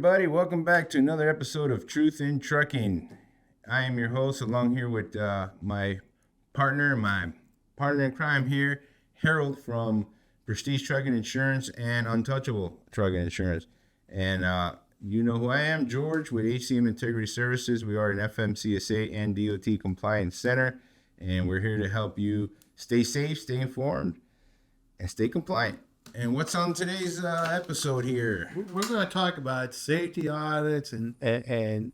everybody. Welcome back to another episode of Truth in Trucking. I am your host, along here with my partner in crime here, Harold from Prestige Trucking Insurance and Untouchable Trucking Insurance. And you know who I am, George, with HCM Integrity Services. We are an FMCSA and DOT Compliance Center, and we're here to help you stay safe, stay informed, and stay compliant. And what's on today's episode here? We're going to talk about safety audits and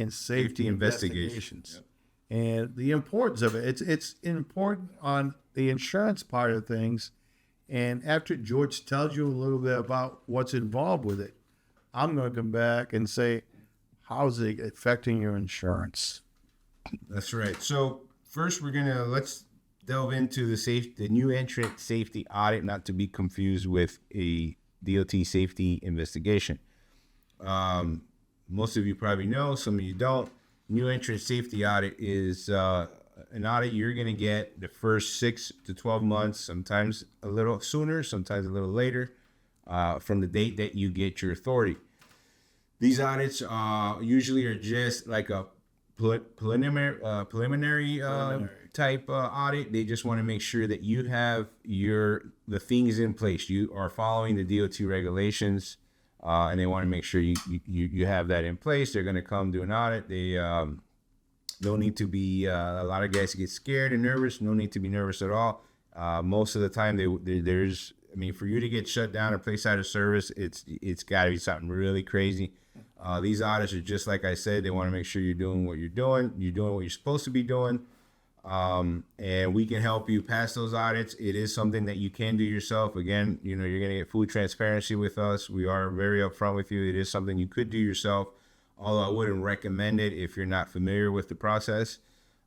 safety investigations, and the importance of it. It's important on the insurance part of things. And after George tells you a little bit about what's involved with it, I'm going to come back and say, how's it affecting your insurance? That's right. So first, let's delve into the new entrant safety audit, not to be confused with a DOT safety investigation. Most of you probably know, some of you don't. New entrant safety audit is an audit you're going to get the first 6 to 12 months, sometimes a little sooner, sometimes a little later, from the date that you get your authority. These audits usually are just like a preliminary type audit. They just want to make sure that you have the things in place. You are following the DOT regulations, and they want to make sure you have that in place. They're going to come do an audit. They don't need to be a lot of guys get scared and nervous. No need to be nervous at all. Most of the time, for you to get shut down or placed out of service, it's got to be something really crazy. These audits are just like I said. They want to make sure you're doing what you're doing. You're doing what you're supposed to be doing. And we can help you pass those audits. It is something that you can do yourself. Again, you're going to get full transparency with us. We are very upfront with you. It is something you could do yourself, although I wouldn't recommend it if you're not familiar with the process.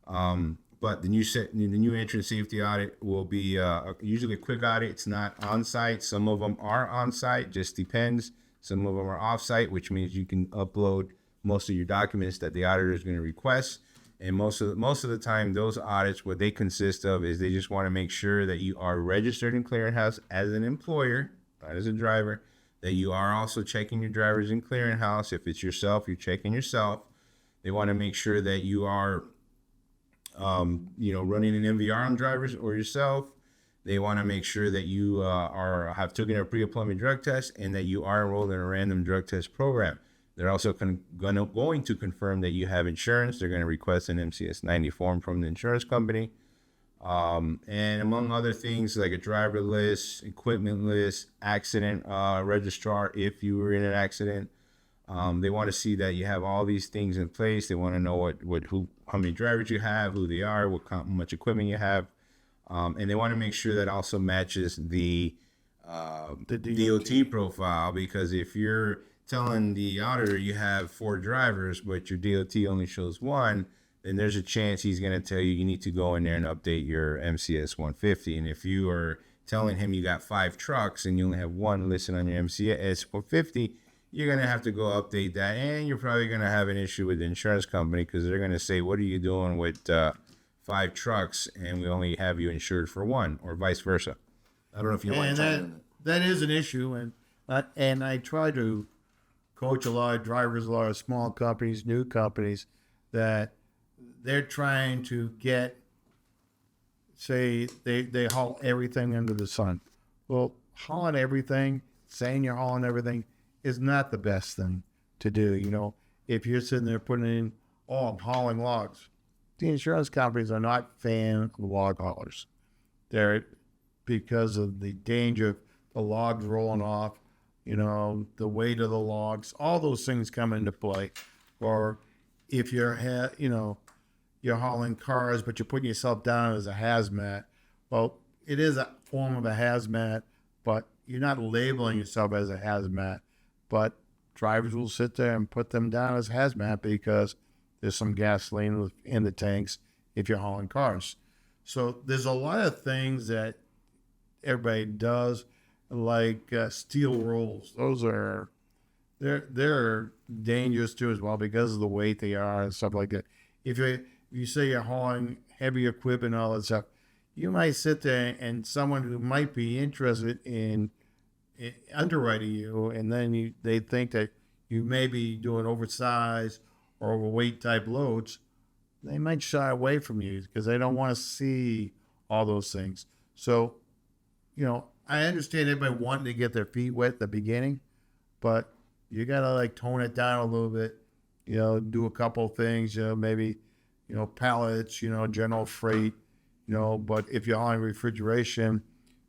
But the new entrant safety audit will be usually a quick audit. It's not on-site. Some of them are on-site, just depends. Some of them are off-site, which means you can upload most of your documents that the auditor is going to request. And most of the time, those audits, what they consist of is they just want to make sure that you are registered in clearinghouse as an employer, not as a driver, that you are also checking your drivers in clearinghouse. If it's yourself, you're checking yourself. They want to make sure that you are, running an MVR on drivers or yourself. They want to make sure that you have taken a pre-employment drug test and that you are enrolled in a random drug test program. They're also going to confirm that you have insurance. They're going to request an MCS 90 form from the insurance company. And among other things like a driver list, equipment list, accident registrar if you were in an accident. They want to see that you have all these things in place. They want to know how many drivers you have, who they are, how much equipment you have. And they want to make sure that also matches the DOT profile, because if you're telling the auditor you have 4 drivers, but your DOT only shows 1, then there's a chance he's going to tell you need to go in there and update your MCS 150. And if you are telling him you got 5 trucks and you only have 1 listed on your MCS 150, you're going to have to go update that. And you're probably going to have an issue with the insurance company because they're going to say, what are you doing with 5 trucks and we only have you insured for 1, or vice versa. I don't know if you want to. That is an issue. And I try to coach a lot of drivers, a lot of small companies, new companies, that they're trying to get, say, they haul everything under the sun. Well, hauling everything, saying you're hauling everything, is not the best thing to do. If you're sitting there putting in, I'm hauling logs. The insurance companies are not fans of log haulers. They're, because of the danger of the logs rolling off, the weight of the logs, all those things come into play. Or if you're hauling cars, but you're putting yourself down as a hazmat. Well, it is a form of a hazmat, but you're not labeling yourself as a hazmat. But drivers will sit there and put them down as hazmat because there's some gasoline in the tanks if you're hauling cars. So there's a lot of things that everybody does, like steel rolls. Those are they're dangerous too as well because of the weight they are and stuff like that. If you say you're hauling heavy equipment and all that stuff, you might sit there and someone who might be interested in underwriting you, and then they think that you may be doing oversized or overweight type loads, they might shy away from you because they don't want to see all those things. So, I understand everybody wanting to get their feet wet at the beginning, but you gotta like tone it down a little bit. Do a couple of things. Maybe pallets. General freight. But if you're on refrigeration,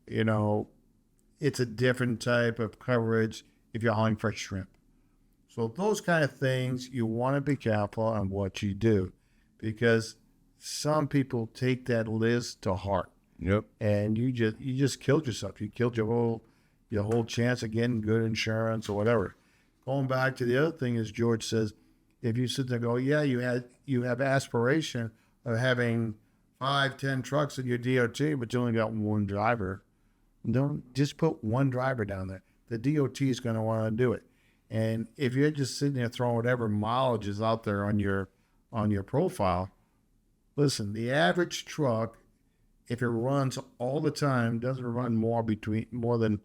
it's a different type of coverage if you're hauling fresh shrimp. So those kind of things, you want to be careful on what you do, because some people take that list to heart. Yep. And you just killed yourself. You killed your whole chance of getting good insurance or whatever. Going back to the other thing is, George says, if you sit there and go, yeah, you have aspiration of having 5-10 trucks in your DOT, but you only got one driver. Don't just put one driver down there. The DOT is going to want to do it. And if you're just sitting there throwing whatever mileage is out there on your profile, listen, the average truck, if it runs all the time, doesn't run more than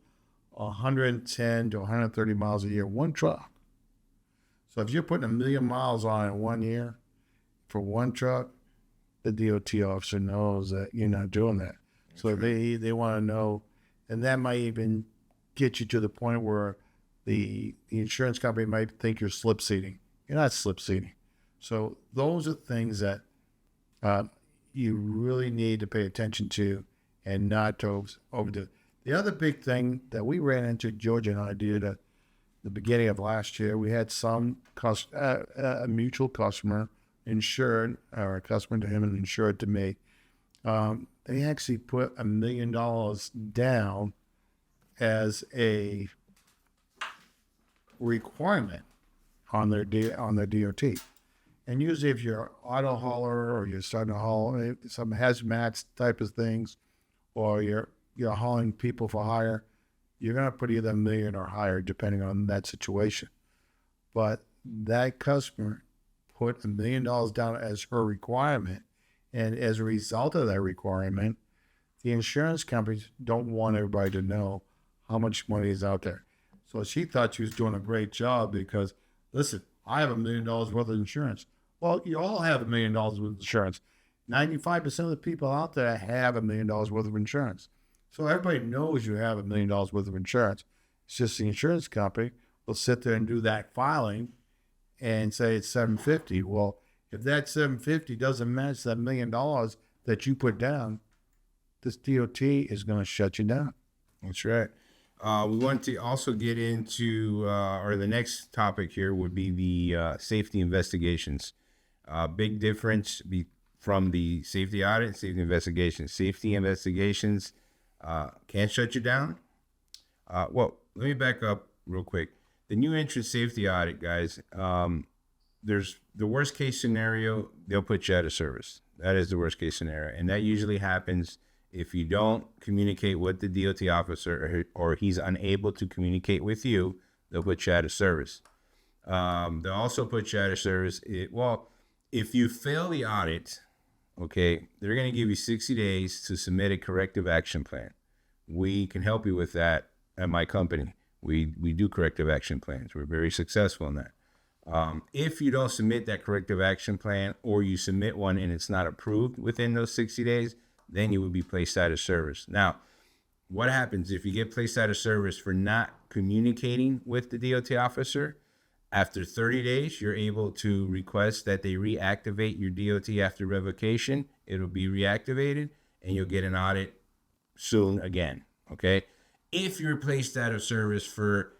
110 to 130 miles a year. One truck. So if you're putting 1 million miles on it 1 year for one truck, the DOT officer knows that you're not doing that. So they want to know, and that might even get you to the point where the insurance company might think you're slip seating. You're not slip seating. So those are things that you really need to pay attention to and not to overdo. The other big thing that we ran into, George and I did at the beginning of last year, we had a mutual customer insured, or a customer to him and insured to me. They actually put $1 million down as a requirement on their DOT. And usually if you're an auto hauler or you're starting to haul some hazmat type of things, or you're hauling people for hire, you're going to put either $1 million or higher depending on that situation. But that customer put $1 million down as her requirement. And as a result of that requirement, the insurance companies don't want everybody to know how much money is out there. So she thought she was doing a great job because, listen, I have $1 million worth of insurance. Well, you all have $1 million worth of insurance. 95% of the people out there have $1 million worth of insurance. So everybody knows you have $1 million worth of insurance. It's just the insurance company will sit there and do that filing and say it's $750. Well, if that $750 doesn't match that $1 million that you put down, this DOT is going to shut you down. That's right. We want to also get into, or the next topic here would be the safety investigations. Big difference from the safety audit, safety investigations. Safety investigations can shut you down. Well, let me back up real quick. The new entrant safety audit, guys, there's the worst case scenario, they'll put you out of service. That is the worst case scenario. And that usually happens if you don't communicate with the DOT officer, or he's unable to communicate with you, they'll put you out of service. They'll also put you out of service. If you fail the audit, okay, they're going to give you 60 days to submit a corrective action plan. We can help you with that at my company. We do corrective action plans. We're very successful in that. If you don't submit that corrective action plan, or you submit one and it's not approved within those 60 days, then you will be placed out of service. Now, what happens if you get placed out of service for not communicating with the DOT officer? After 30 days, you're able to request that they reactivate your DOT after revocation. It'll be reactivated, and you'll get an audit soon again, okay? If you're placed out of service for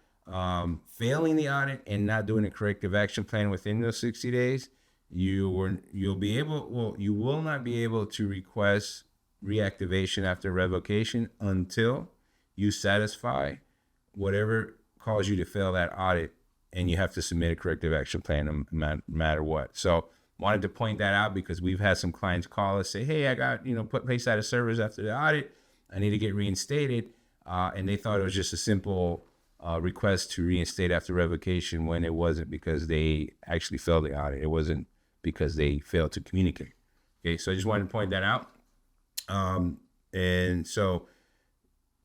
failing the audit and not doing a corrective action plan within those 60 days, you will not be able to request reactivation after revocation until you satisfy whatever caused you to fail that audit, and you have to submit a corrective action plan no matter what. So wanted to point that out because we've had some clients call us, say, hey, I got put placed out of service after the audit, I need to get reinstated, and they thought it was just a simple request to reinstate after revocation, when it wasn't, because they actually failed the audit. It wasn't because they failed to communicate. Okay, so I just wanted to point that out. And so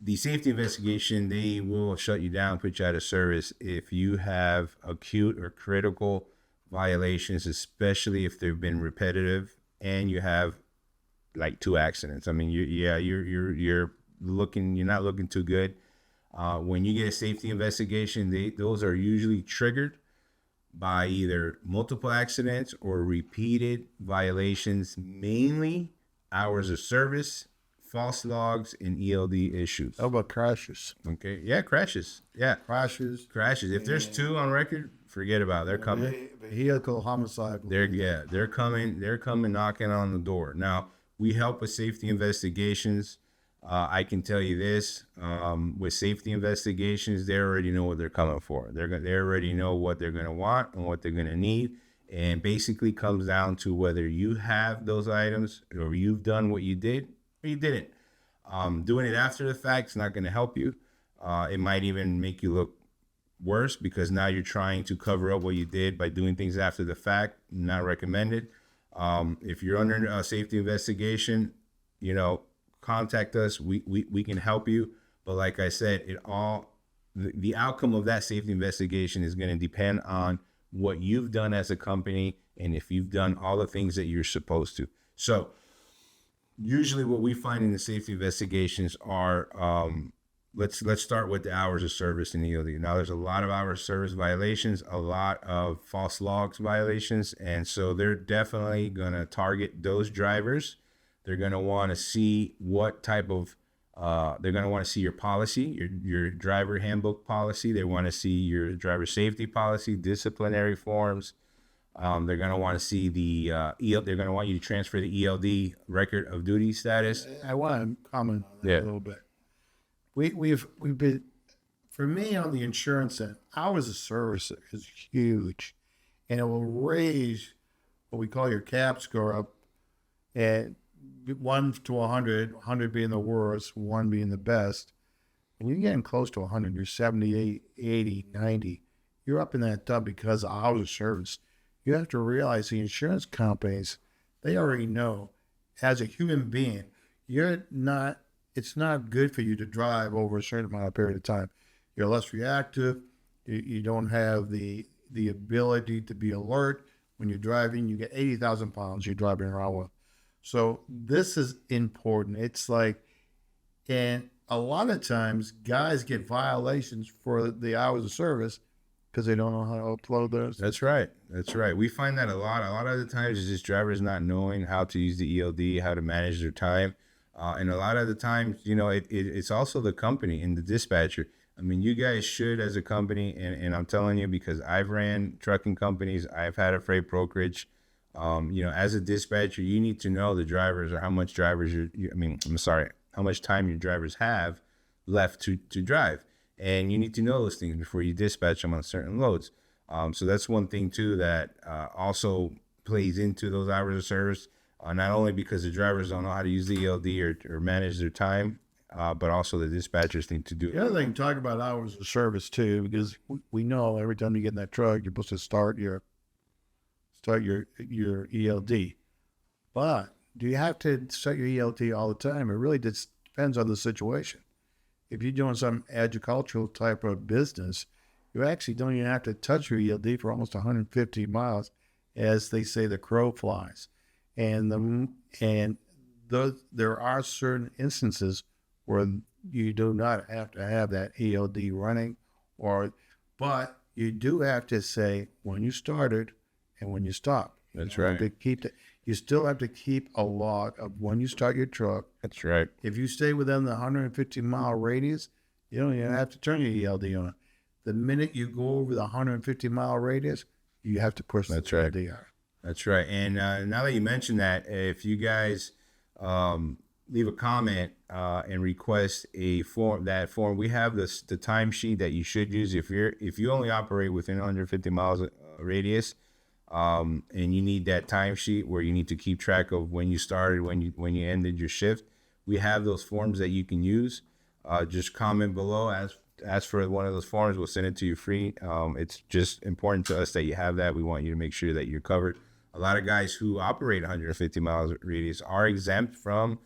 the safety investigation, they will shut you down, put you out of service if you have acute or critical violations, especially if they've been repetitive and you have like 2 accidents. I mean, you're not looking too good. When you get a safety investigation, those are usually triggered by either multiple accidents or repeated violations, mainly hours of service, false logs, and ELD issues. How about crashes? Okay. Yeah, crashes. Yeah, Crashes. crashes. If there's 2 on record, forget about it. They're coming. Vehicle homicide. They're coming. They're coming knocking on the door. Now, we help with safety investigations. I can tell you this: with safety investigations, they already know what they're coming for. They already know what they're going to want and what they're going to need, and basically comes down to whether you have those items or you've done what you did or you didn't. Doing it after the fact is not going to help you. It might even make you look worse because now you're trying to cover up what you did by doing things after the fact. Not recommended. If you're under a safety investigation, contact us. We can help you. But like I said, the outcome of that safety investigation is going to depend on what you've done as a company and if you've done all the things that you're supposed to. So usually what we find in the safety investigations are, let's start with the hours of service in ELD. Now, there's a lot of hours of service violations, a lot of false logs violations, and so they're definitely going to target those drivers. They're going to want to see what type of, they're going to want to see your policy, your driver handbook policy. They want to see your driver safety policy, disciplinary forms. They're going to want to see they're going to want you to transfer the ELD record of duty status. I want to comment on that a little bit. We've been, for me on the insurance end, hours of service is huge, and it will raise what we call your CAP score up at 1 to 100, 100 being the worst, 1 being the best. And you're getting close to 100, you're 78, 80, 90. You're up in that tub because of hours of service. You have to realize the insurance companies, they already know as a human being, it's not good for you to drive over a certain amount of period of time. You're less reactive. You don't have the ability to be alert. When you're driving, you get 80,000 pounds you're driving around with. So this is important. It's like, and a lot of times guys get violations for the hours of service because they don't know how to upload those. That's right. We find that a lot. A lot of the times it's just drivers not knowing how to use the ELD, how to manage their time. And a lot of the times, it's also the company and the dispatcher. I mean, you guys should, as a company, and I'm telling you because I've ran trucking companies, I've had a freight brokerage. As a dispatcher, you need to know the drivers or how much how much time your drivers have left to drive. And you need to know those things before you dispatch them on certain loads. So that's one thing, too, that also plays into those hours of service. Not only because the drivers don't know how to use the ELD or manage their time, but also the dispatchers need to do it. The other thing, talk about hours of service too, because we know every time you get in that truck, you're supposed to start your ELD. But do you have to start your ELD all the time? It really just depends on the situation. If you're doing some agricultural type of business, you actually don't even have to touch your ELD for almost 150 miles, as they say the crow flies. And there are certain instances where you do not have to have that ELD running, but you do have to say when you started and when you stopped. That's right. You still have to keep a log of when you start your truck. That's right. If you stay within the 150-mile radius, you don't even have to turn your ELD on. The minute you go over the 150-mile radius, you have to push the ELD on. That's right. And now that you mentioned that, if you guys leave a comment and request a form, we have the timesheet that you should use if you only operate within 150 miles radius, and you need that timesheet where you need to keep track of when you started, when you ended your shift. We have those forms that you can use. Just comment below, ask for one of those forms. We'll send it to you free. It's just important to us that you have that. We want you to make sure that you're covered. A lot of guys who operate 150 miles radius are exempt from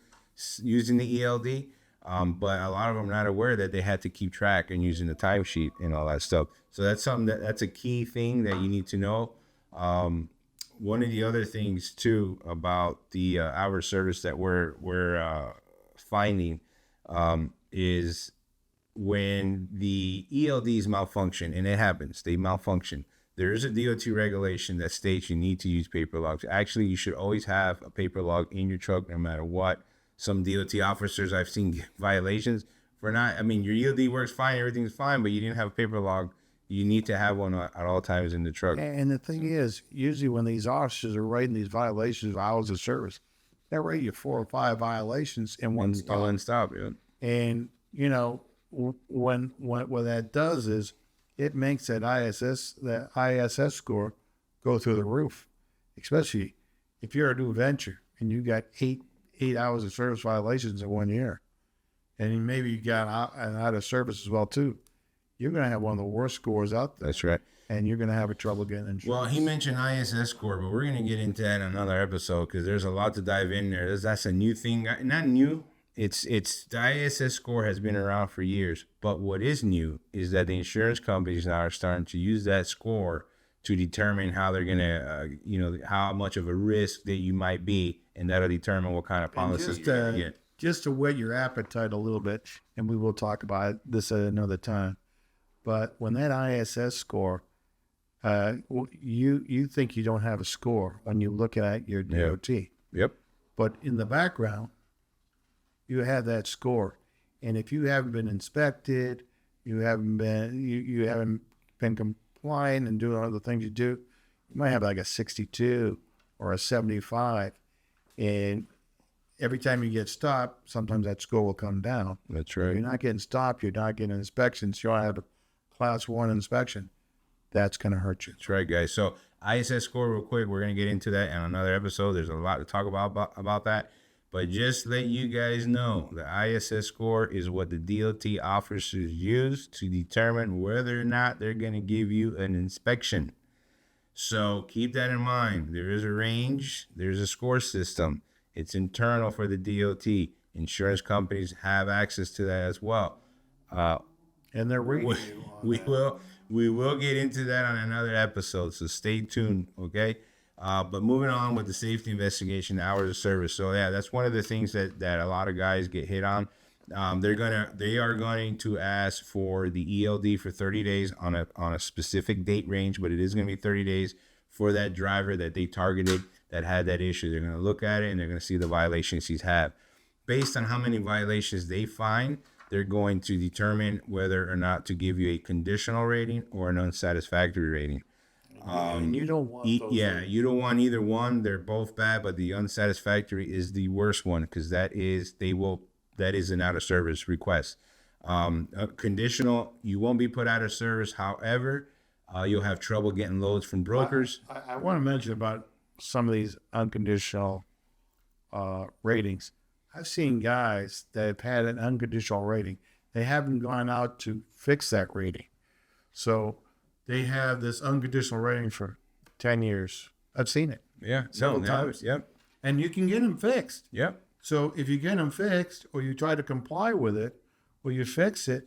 using the ELD. But a lot of them are not aware that they had to keep track and using the timesheet and all that stuff. So that's something that's a key thing that you need to know. One of the other things too about the hour service that we're finding is when the ELDs malfunction, and it happens, they malfunction. There is a DOT regulation that states you need to use paper logs. Actually, you should always have a paper log in your truck no matter what. Some DOT officers I've seen get violations for not, I mean, your ELD works fine, everything's fine, but you didn't have a paper log. You need to have one at all times in the truck. And the thing is, usually when these officers are writing these violations of hours of service, they write you 4 or 5 violations in one stop. One stop, yeah. And, you know, when what that does is it makes that ISS score go through the roof, especially if you're a new venture and you got eight hours of service violations in 1 year, and maybe you got an out of service as well too. You're going to have one of the worst scores out there. That's right. And you're going to have a trouble getting insurance. Well, he mentioned ISS score, but we're going to get into that in another episode because there's a lot to dive in there. That's a new thing. Not new. It's the ISS score has been around for years. But what is new is that the insurance companies now are starting to use that score to determine how they're going to, how much of a risk that you might be. And that'll determine what kind of policy you're going to get. Just to whet your appetite a little bit, and we will talk about this at another time. But when that ISS score, you think you don't have a score when you look at your DOT. Yep. But in the background, you have that score, and if you haven't been inspected, you haven't been compliant and doing all the things you do, you might have like a 62 or a 75, and every time you get stopped, sometimes that score will come down. That's right. You're not getting stopped. You're not getting inspections. You don't have a class 1 inspection. That's going to hurt you. That's right, guys. So ISS score real quick. We're going to get into that in another episode. There's a lot to talk about that. But just let you guys know, the ISS score is what the DOT officers use to determine whether or not they're going to give you an inspection. So keep that in mind. There is a range. There's a score system. It's internal for the DOT. Insurance companies have access to that as well. And they're reading you. We will get into that on another episode, so stay tuned, okay? But moving on with the safety investigation, hours of service. So yeah, that's one of the things that a lot of guys get hit on. They are going to ask for the ELD for 30 days on a specific date range, but it is going to be 30 days for that driver that they targeted that had that issue. They're going to look at it and they're going to see the violations he's had. Based on how many violations they find, they're going to determine whether or not to give you a conditional rating or an unsatisfactory rating. And you don't want those. You don't want either one. They're both bad, but the unsatisfactory is the worst one because that is an out of service request. Conditional, you won't be put out of service. However, you'll have trouble getting loads from brokers. I want to mention about some of these unconditional ratings. I've seen guys that have had an unconditional rating. They haven't gone out to fix that rating. So they have this unconditional rating for 10 years. I've seen it. Yeah. Several times. Yep. And you can get them fixed. Yep. So if you get them fixed or you try to comply with it or you fix it,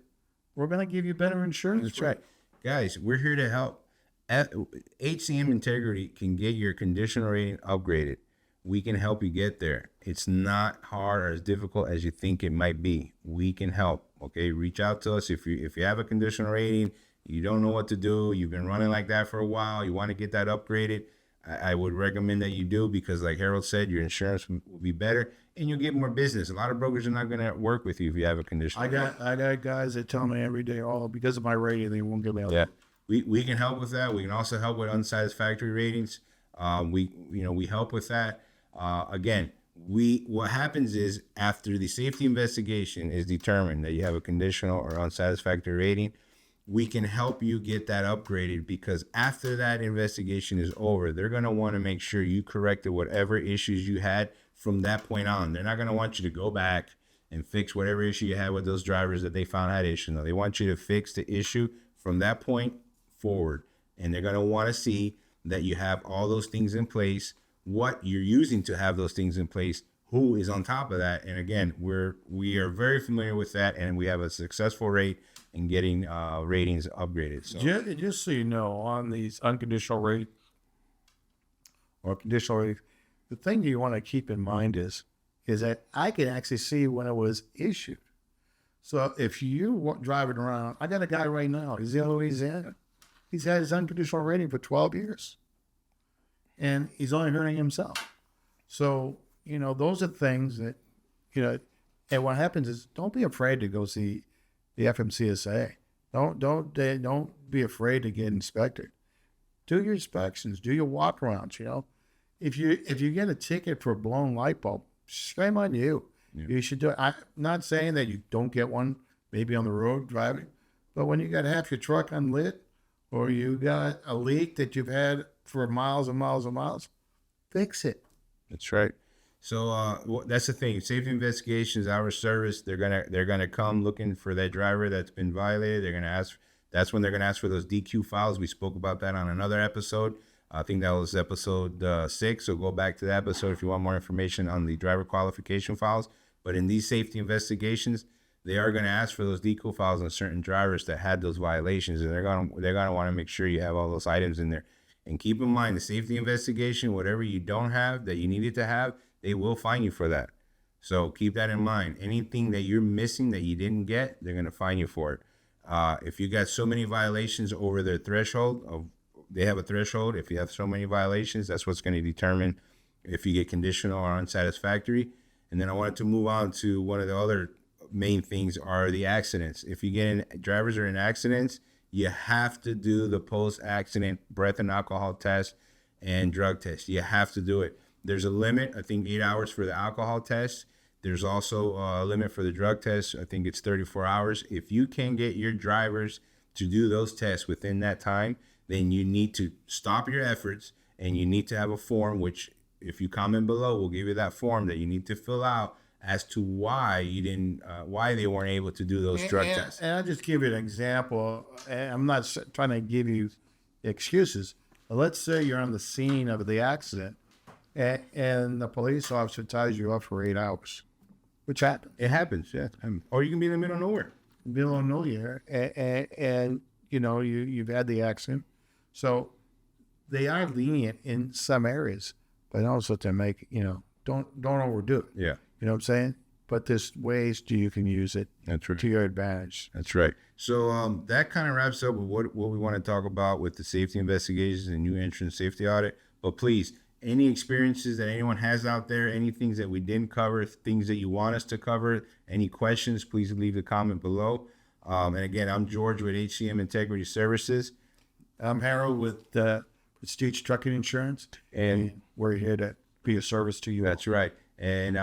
we're going to give you better insurance. That's right. Guys, we're here to help. HCM Integrity can get your conditional rating upgraded. We can help you get there. It's not hard or as difficult as you think it might be. We can help. Okay, reach out to us if you have a conditional rating. You don't know what to do. You've been running like that for a while. You want to get that upgraded. I would recommend that you do because, like Harold said, your insurance will be better and you'll get more business. A lot of brokers are not going to work with you if you have a conditional. I got guys that tell me every day, oh, because of my rating, they won't give me a Yeah, we can help with that. We can also help with unsatisfactory ratings. We help with that. Again, what happens is after the safety investigation is determined that you have a conditional or unsatisfactory rating, we can help you get that upgraded because after that investigation is over, they're going to want to make sure you corrected whatever issues you had from that point on. They're not going to want you to go back and fix whatever issue you had with those drivers that they found had issue. No, they want you to fix the issue from that point forward. And they're going to want to see that you have all those things in place, what you're using to have those things in place, who is on top of that. And again, we are very familiar with that, and we have a successful rate in getting ratings upgraded. So Just so you know, on these unconditional rate or conditional rate, the thing you want to keep in mind is that I can actually see when it was issued. So if you driving around, I got a guy right now. He's in Louisiana. He's had his unconditional rating for 12 years, and he's only hurting himself. So those are things that And what happens is, don't be afraid to go see the FMCSA. Don't be afraid to get inspected. Do your inspections. Do your walkarounds. If you get a ticket for a blown light bulb, shame on you. Yeah. You should do it. I'm not saying that you don't get one, maybe on the road driving, but when you got half your truck unlit, or you got a leak that you've had for miles and miles and miles, fix it. That's right. So that's the thing. Safety investigations, our service, they're gonna come looking for that driver that's been violated. They're gonna ask. That's when they're gonna ask for those DQ files. We spoke about that on another episode. I think that was episode 6. So go back to that episode if you want more information on the driver qualification files. But in these safety investigations, they are going to ask for those DQ files on certain drivers that had those violations, and they're gonna want to make sure you have all those items in there. And keep in mind, the safety investigation, whatever you don't have that you needed to have, they will fine you for that. So keep that in mind. Anything that you're missing that you didn't get, they're going to fine you for it. If you got so many violations over their threshold, they have a threshold. If you have so many violations, that's what's going to determine if you get conditional or unsatisfactory. And then I wanted to move on to one of the other main things are the accidents. If you get in, drivers are in accidents, you have to do the post-accident breath and alcohol test and drug test. You have to do it. There's a limit, I think 8 hours for the alcohol test. There's also a limit for the drug test. I think it's 34 hours. If you can get your drivers to do those tests within that time, then you need to stop your efforts, and you need to have a form, which if you comment below, we'll give you that form that you need to fill out as to why you didn't, why they weren't able to do those drug tests. And I'll just give you an example. I'm not trying to give you excuses, but let's say you're on the scene of the accident, and the police officer ties you up for 8 hours, which happens. It happens, yeah. Or you can be in the middle of nowhere. Middle of nowhere, and you've had the accident. So they are lenient in some areas, but also to make, don't overdo it. Yeah. You know what I'm saying? But there's ways you can use it. That's right. To your advantage. That's right. So that kind of wraps up with what we want to talk about with the safety investigations and new entrant safety audit. But please, any experiences that anyone has out there, any things that we didn't cover, things that you want us to cover, any questions, please leave a comment below. And again, I'm George with HCM Integrity Services. I'm Harold with Prestige Trucking Insurance, and we're here to be a service to you. That's right. And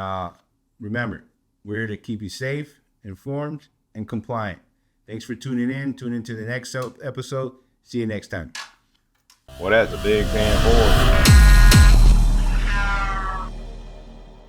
remember, we're here to keep you safe, informed, and compliant. Thanks for tuning in. Tune into the next episode. See you next time. Well, that's a big fan board.